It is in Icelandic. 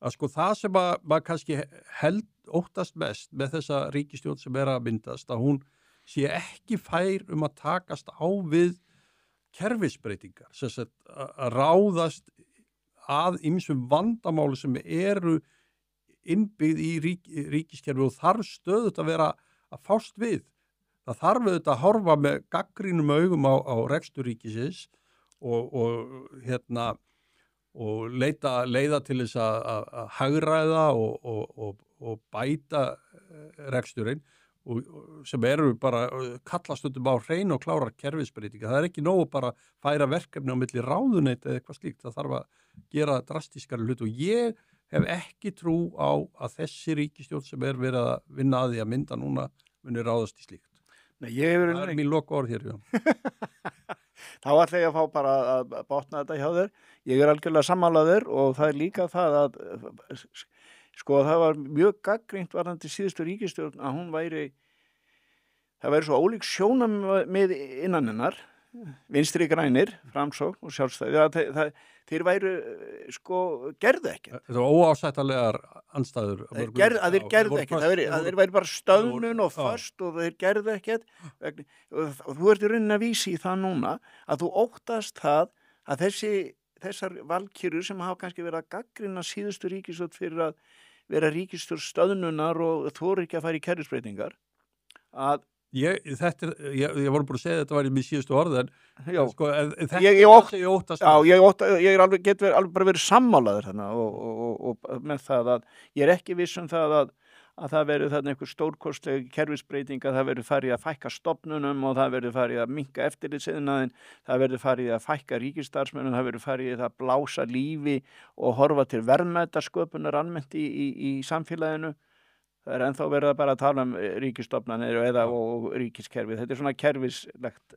að sko það sem að maður kannski óttast mest með þessa ríkisstjórn sem að myndast, að hún sé ekki fær að takast á við kerfisbreytingar, sem sagt að ráðast að ýmsum vandamáli sem eru innbyggð í ríkiskerfi og þarf stöðugt að vera að fást við. Það þarf auðvitað að horfa með gaggrínum augum á rekstur ríkisins og leiða til þess að hagræða og bæta reksturinn og sem eru bara kallast stundum á hrein og klárar kerfisbreytinga. Það ekki nógu bara færa verkefni á milli ráðuneyta eða eitthvað slíkt. Það þarf að gera drastískari hlut og ég hef ekki trú á að þessi ríkisstjórn sem verið að vinna að því að mynda núna muni ráðast í slíkt. Nei, það mín lokaorð hér, já. Þá ætla ég að fá bara að botna þetta hjá þér. Ég algjörlega sammálaður og það líka það að sko það var mjög gagnrýnt varðandi síðustu ríkisstjórn að hún það væri svo ólík sjónarmið innan hennar, Vinstri grænir, Framsókn og Sjálfstæði, þeir væru gerðu ekki. Það var óásættanlegar andstæður. Þeir gerðu ekki, þeir væri bara stöðnun og föst og þeir gerðu ekki. Og þú ert í rauninni að vísa í það núna að þú óttast það að þessar valkyrur sem hafa kannski verið að gagnrýna síðustu ríkisstjórn fyrir að vera ríkisstjórn stöðnunar og þorir ekki að fara í kerfisbreytingar að Ég voru bara að segja að þetta var í mjög síðustu orð en sko, ég get bara verið sammálaður þarna og með það að ég ekki viss það að það verið þarna einhver stórkostleg kerfisbreyting að það verið farið að fækka stofnunum og það verið farið að minnka eftirlitssiðnaðinn, það verið farið að fækka ríkisstarfsmönnum, það verið farið að blása lífi og horfa til verðmætasköpunar almennt í samfélaginu. Það ennþá verið að bara tala ríkisstofnanir og ríkiskerfi. Þetta svona kerfislegt